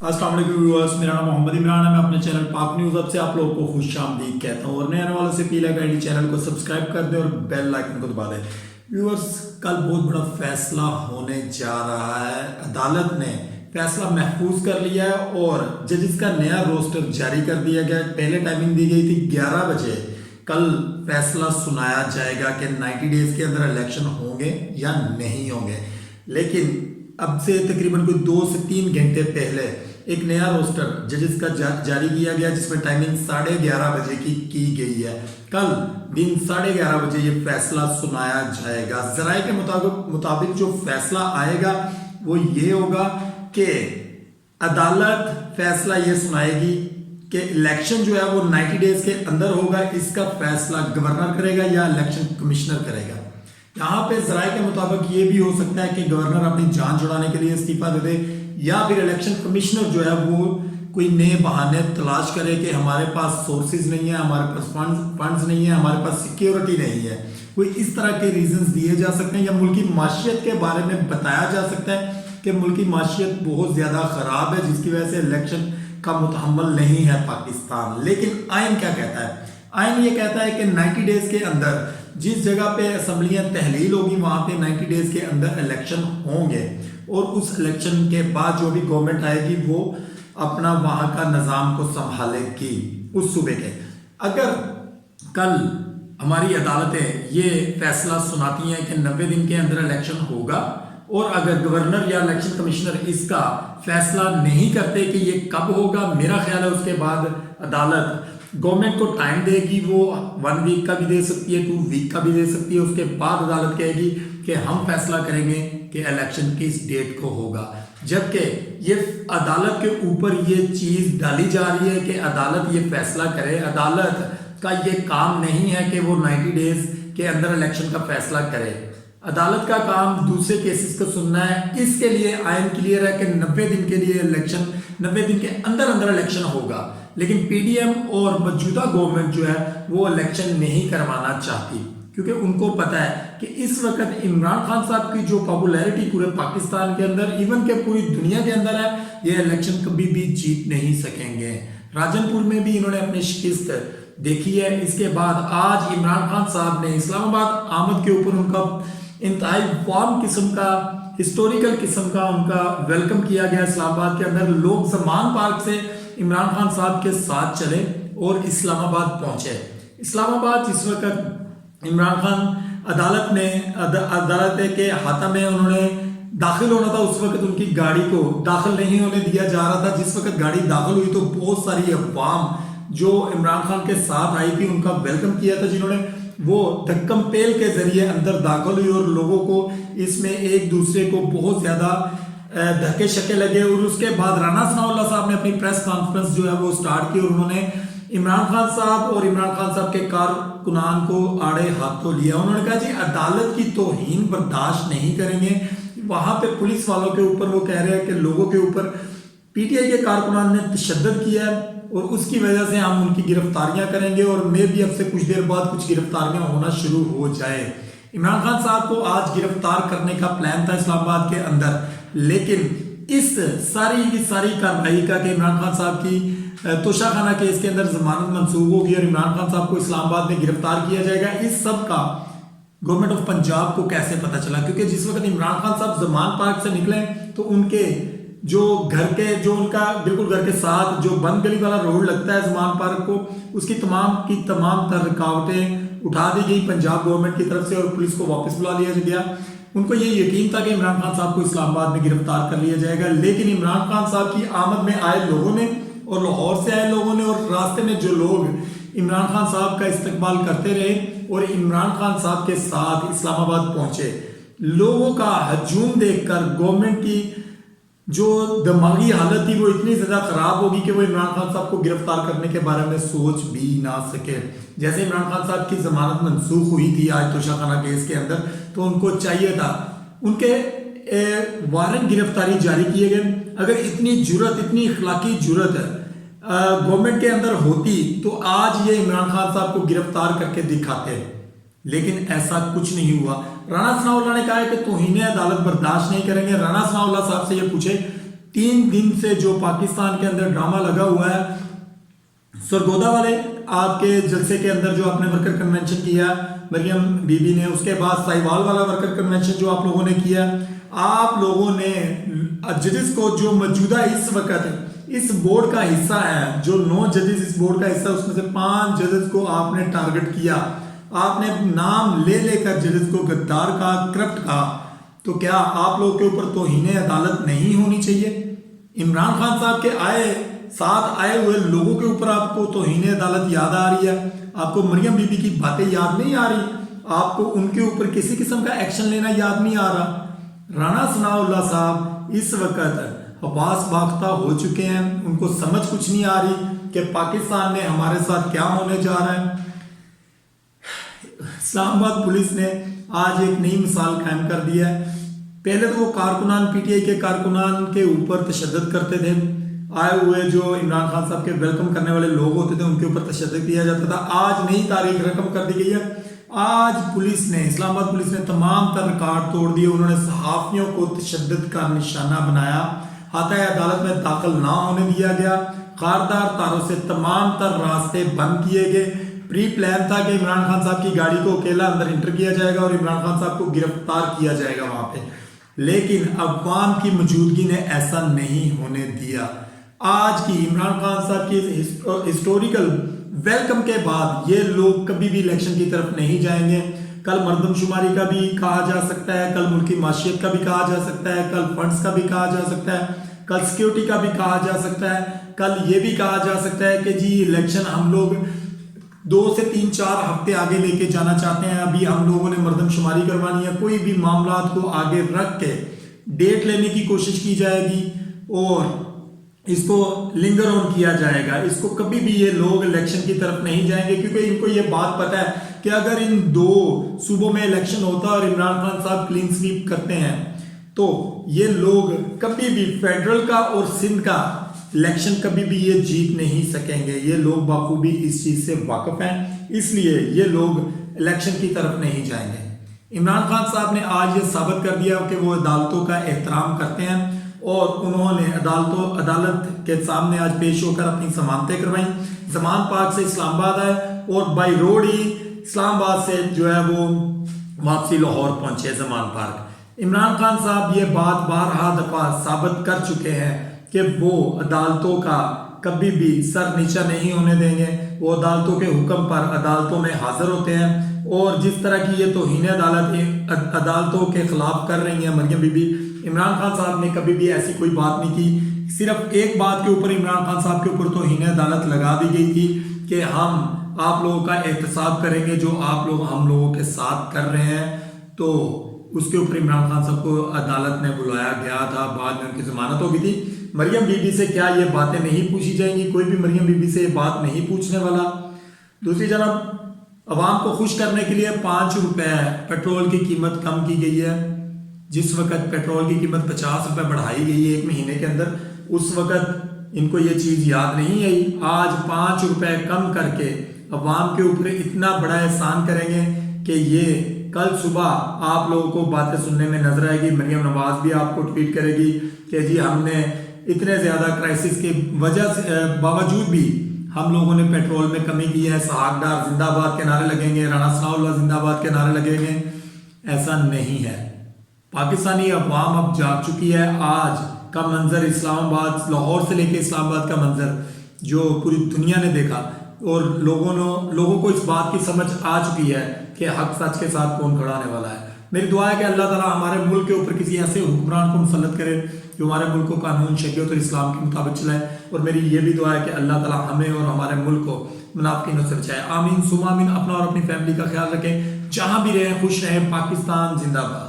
अस्सलाम वालेकुम व्यूअर्स, मेरा नाम मोहम्मद इमरान है। मैं अपने चैनल पाक न्यूज़ अब से आप लोगों को खुशामदीद कहता हूँ और नए आने वालों से अपील है कि चैनल को सब्सक्राइब कर दें और बेल आइकन को दबा दें। व्यूअर्स, कल बहुत बड़ा फैसला होने जा रहा है। अदालत ने फैसला महफूज कर लिया है और जजेस का नया रोस्टर जारी कर दिया गया है। पहले टाइमिंग दी गई थी 11 बजे। कल फैसला सुनाया जाएगा कि 90 डेज के अंदर इलेक्शन होंगे या नहीं होंगे, लेकिन अब से तकरीबन कोई 2 से 3 घंटे पहले एक नया रोस्टर जजेस का जारी किया गया, जिसमें टाइमिंग 11:30 बजे की गई है। कल दिन 11:30 बजे ये फैसला सुनाया जाएगा। जराये के मुताबिक जो फैसला आएगा वो ये होगा कि अदालत फैसला ये सुनाएगी कि इलेक्शन जो है वो 90 डेज के अंदर होगा। इसका फैसला गवर्नर करेगा या इलेक्शन कमिश्नर करेगा। यहाँ पे जराये के मुताबिक ये भी हो सकता है कि गवर्नर अपनी जान छुड़ाने के लिए इस्तीफा दे दे या फिर इलेक्शन कमिश्नर जो है वो कोई नए बहाने तलाश करे कि हमारे पास सोर्सेज नहीं है, हमारे पास फंड्स नहीं है, हमारे पास सिक्योरिटी नहीं है। कोई इस तरह के रीजंस दिए जा सकते हैं या मुल्की माशियत के बारे में बताया जा सकता है कि मुल्की माशियत बहुत ज़्यादा ख़राब है, जिसकी वजह से इलेक्शन का मुतहम्मल नहीं है पाकिस्तान। लेकिन आइन क्या कहता है? आइन ये कहता है कि 90 डेज के अंदर जिस जगह पे असम्बलियाँ तहलील होगी वहाँ पे 90 डेज के अंदर इलेक्शन होंगे और उस इलेक्शन के बाद जो भी गवर्नमेंट आएगी वो अपना वहाँ का निज़ाम को संभालेगी उस सूबे के। अगर कल हमारी अदालतें ये फैसला सुनाती हैं कि 90 दिन के अंदर इलेक्शन होगा और अगर गवर्नर या इलेक्शन कमिश्नर इसका फैसला नहीं करते कि ये कब होगा, मेरा ख्याल है उसके बाद अदालत गवर्नमेंट को टाइम देगी। वो 1 वीक का भी दे सकती है, 2 वीक का भी दे सकती है। उसके बाद अदालत कहेगी कि हम फैसला करेंगे कि इलेक्शन किस डेट को होगा। जबकि ये अदालत के ऊपर ये चीज़ डाली जा रही है कि अदालत ये फैसला करे। अदालत का ये काम नहीं है कि वो 90 डेज के अंदर इलेक्शन का फैसला करे। अदालत का काम दूसरे केसेस को सुनना है। इसके लिए आइन क्लियर है कि 90 दिन के लिए इलेक्शन 90 दिन के अंदर इलेक्शन होगा। लेकिन पीडीएम और मौजूदा गवर्नमेंट जो है वो इलेक्शन नहीं करवाना चाहती, क्योंकि उनको पता है कि इस वक्त इमरान खान साहब की जो पॉपुलैरिटी पूरे पाकिस्तान के अंदर, इवन के पूरी दुनिया के अंदर है, ये इलेक्शन कभी भी जीत नहीं सकेंगे। राजनपुर में भी इन्होंने अपनी शिकस्त देखी है। इसके बाद आज इमरान खान साहब ने इस्लामाबाद आमद के ऊपर उनका इंतहाई वार्म किस्म का, हिस्टोरिकल किस्म का उनका वेलकम किया गया। इस्लामाबाद के अंदर लोग ज़मान पार्क से इमरान खान साहब के साथ चले और इस्लामाबाद पहुंचे। इस्लामाबाद जिस वक्त इमरान खान अदालत के हाथा में उन्होंने दाखिल होना था, उस वक्त उनकी गाड़ी को दाखिल नहीं होने दिया जा रहा था। जिस वक्त गाड़ी दाखिल हुई तो बहुत सारी अवाम जो इमरान खान के साथ आई थी उनका वेलकम किया था, जिन्होंने वो धक्कम पेल के जरिए अंदर दाखिल हुई और लोगों को इसमें एक दूसरे को बहुत ज़्यादा धक्के शक्के लगे। और उसके बाद राना सनाउल्लाह साहब ने अपनी प्रेस कॉन्फ्रेंस जो है वो स्टार्ट की और उन्होंने इमरान खान साहब और इमरान खान साहब के कारकुनान को आड़े हाथों लिया। उन्होंने कहा जी अदालत की तौहीन बर्दाश्त नहीं करेंगे। वहां पे पुलिस वालों के ऊपर वो कह रहे हैं कि लोगों के ऊपर पीटीआई के कारकुनान ने तशद्दुद किया है और उसकी वजह से हम उनकी गिरफ्तारियां करेंगे और मे भी अब से कुछ देर बाद कुछ गिरफ्तारियां होना शुरू हो जाए। इमरान खान साहब को आज गिरफ्तार करने का प्लान था इस्लामाबाद के अंदर, लेकिन इस सारी की सारी कार्रवाई का कि इमरान खान साहब की तोशाखाना केस के अंदर जमानत मंसूब होगी और इमरान खान साहब को इस्लामाबाद में गिरफ्तार किया जाएगा, इस सब का गवर्नमेंट ऑफ पंजाब को कैसे पता चला? क्योंकि जिस वक्त इमरान खान साहब जमान पार्क से निकले तो उनके जो घर के जो उनका बिल्कुल घर के साथ जो बंद गली वाला रोड लगता है जमान पार्क को, उसकी तमाम तर रुकावटें उठा दी गई पंजाब गवर्नमेंट की तरफ से और पुलिस को वापस बुला लिया गया। उनको ये यकीन था कि इमरान खान साहब को इस्लामाबाद में गिरफ्तार कर लिया जाएगा। लेकिन इमरान खान साहब की आमद में आए लोगों ने और लाहौर से आए लोगों ने और रास्ते में जो लोग इमरान खान साहब का इस्तकबाल करते रहे और इमरान खान साहब के साथ इस्लामाबाद पहुंचे, लोगों का हजूम देखकर गवर्नमेंट की जो दिमागी हालत थी वो इतनी ज़्यादा ख़राब होगी कि वो इमरान खान साहब को गिरफ्तार करने के बारे में सोच भी ना सके। जैसे इमरान खान साहब की ज़मानत मनसूख हुई थी आज तोशाखाना केस के अंदर, तो उनको चाहिए था उनके वारंट गिरफ्तारी जारी किए गए। अगर इतनी जुर्रत, इतनी इखलाकी जुर्रत गवर्नमेंट के अंदर होती तो आज ये इमरान खान साहब को गिरफ्तार करके दिखाते, लेकिन ऐसा कुछ नहीं हुआ। राना सनाउल्लाह ने कहा है कि तौहीन अदालत बर्दाश्त नहीं करेंगे। राना सनाउल्लाह साहब से ये पूछे 3 दिन से जो पाकिस्तान के अंदर ड्रामा लगा हुआ है, सरगोदा वाले आपके जलसे के अंदर जो आपने वर्कर कन्वेंशन किया मरियम बीबी ने, उसके बाद साहिवाल वाला वर्कर कन्वेंशन जो आप लोगों ने किया, आप लोगों ने जजेस को जो मौजूदा इस वक्त इस बोर्ड का हिस्सा है, जो 9 जजेस इस बोर्ड का हिस्सा, उसमें से 5 जजेस को आपने टारगेट किया, आपने नाम ले लेकर जजेस को गद्दार का, करप्ट का। तो क्या आप लोगों के ऊपर तौहीन अदालत नहीं होनी चाहिए? इमरान खान साहब के साथ आए हुए लोगों के ऊपर आपको तौहीन अदालत याद आ रही है? आपको मरियम बीबी की बातें याद नहीं आ रही? आपको उनके ऊपर किसी किस्म का एक्शन लेना याद नहीं आ रहा? राणा सनाउल्लाह साहब इस वक्त हवास बाख्ता हो चुके हैं, उनको समझ कुछ नहीं आ रही कि पाकिस्तान में हमारे साथ क्या होने जा रहा है। इस्लामाबाद पुलिस ने आज एक नई मिसाल कायम कर दी है। पहले तो वो कारकुनान, पीटीआई के कारकुनान के ऊपर तशद्दुद करते थे, आए हुए जो इमरान खान साहब के वेलकम करने वाले लोग होते थे उनके ऊपर तशद्दुद किया जाता था। आज नई तारीख रकम कर दी गई है। आज पुलिस ने, इस्लामाबाद पुलिस ने तमाम तर रिकॉर्ड तोड़ दिए। उन्होंने सहाफियों को तशद्दुद का निशाना बनाया, हाथाए अदालत में दाखिल ना होने दिया गया, खारदार तारों से तमाम तर रास्ते बंद किए गए। प्री प्लान था कि इमरान खान साहब की गाड़ी को अकेला अंदर इंटर किया जाएगा और इमरान खान साहब को गिरफ्तार किया जाएगा वहां पे, लेकिन अवाम की मौजूदगी ने ऐसा नहीं होने दिया। आज की इमरान खान साहब की हिस्टोरिकल वेलकम के बाद ये लोग कभी भी इलेक्शन की तरफ नहीं जाएंगे। कल मर्दमशुमारी का भी कहा जा सकता है, कल मुल्की माशियत का भी कहा जा सकता है, कल फंड्स का भी कहा जा सकता है, कल सिक्योरिटी का भी कहा जा सकता है, कल ये भी कहा जा सकता है कि जी इलेक्शन हम लोग 2 से 3-4 हफ्ते आगे लेके जाना चाहते हैं, अभी हम लोगों ने मर्दमशुमारी करवानी है। कोई भी मामला को आगे रख के डेट लेने की कोशिश की जाएगी और इसको लिंगर ऑन किया जाएगा। इसको कभी भी ये लोग इलेक्शन की तरफ नहीं जाएंगे, क्योंकि इनको ये बात पता है कि अगर इन 2 सूबों में इलेक्शन होता है और इमरान खान साहब क्लीन स्वीप करते हैं तो ये लोग कभी भी फेडरल का और सिंध का इलेक्शन कभी भी ये जीत नहीं सकेंगे। ये लोग बाखूबी इस चीज से वाकिफ हैं, इसलिए ये लोग इलेक्शन की तरफ नहीं जाएंगे। इमरान खान साहब ने आज ये साबित कर दिया कि वो अदालतों का एहतराम करते हैं और उन्होंने अदालत के सामने आज पेश होकर अपनी जमानतें करवाई। जमान पार्क से इस्लामाबाद आए और बाई रोड ही इस्लामाबाद से जो है वो वापसी लाहौर पहुंचे जमान पार्क। इमरान खान साहब ये बात बारहा दफा साबित कर चुके हैं कि वो अदालतों का कभी भी सर नीचा नहीं होने देंगे। वो अदालतों के हुक्म पर अदालतों में हाजिर होते हैं और जिस तरह की ये तौहीन अदालतों के खिलाफ कर रही हैं मरियम बीबी, इमरान खान साहब ने कभी भी ऐसी कोई बात नहीं की। सिर्फ एक बात के ऊपर इमरान खान साहब के ऊपर तौहीन अदालत लगा दी गई थी कि हम आप लोगों का एहतसाब करेंगे जो आप लोग हम लोगों के साथ कर रहे हैं। तो उसके ऊपर इमरान खान साहब को अदालत ने बुलाया गया था, बाद में उनकी जमानत हो गई थी। मरियम बीबी से क्या ये बातें नहीं पूछी जाएंगी? कोई भी मरियम बीबी से ये बात नहीं पूछने वाला। दूसरी तरफ अवाम को खुश करने के लिए 5 रुपए पेट्रोल की कीमत कम की गई है। जिस वक्त पेट्रोल की कीमत 50 रुपए बढ़ाई गई है 1 महीने के अंदर, उस वक्त इनको ये चीज याद नहीं आई। आज 5 रुपए कम करके अवाम के ऊपर इतना बड़ा एहसान करेंगे कि ये कल सुबह आप लोगों को बातें सुनने में नजर आएगी। मरियम नवाज भी आपको ट्वीट करेगी कि जी हमने इतने ज्यादा क्राइसिस के वजह से बावजूद भी हम लोगों ने पेट्रोल में कमी की है। सहागदार जिंदाबाद के नारे लगेंगे, राणा सनाउल्लाह जिंदाबाद के नारे लगेंगे। ऐसा नहीं है। पाकिस्तानी अवाम अब जाग चुकी है। आज का मंजर इस्लामाबाद, लाहौर से लेके इस्लामाबाद का मंजर जो पूरी दुनिया ने देखा और लोगों को इस बात की समझ आ चुकी है कि हक सच के साथ कौन खड़ा होने वाला है। मेरी दुआ है कि अल्लाह ताला हमारे मुल्क के ऊपर किसी ऐसे हुक्मरान को मुसल्लत करे जो हमारे मुल्क को कानून, शरीयत और इस्लाम के मुताबिक चलाए। और मेरी ये भी दुआ है कि अल्लाह ताला हमें और हमारे मुल्क को मुनाफिकीनों से बचाए। आमीन सुमा आमीन। अपना और अपनी फैमिली का ख्याल रखें, जहां भी रहें खुश रहें। पाकिस्तान जिंदाबाद।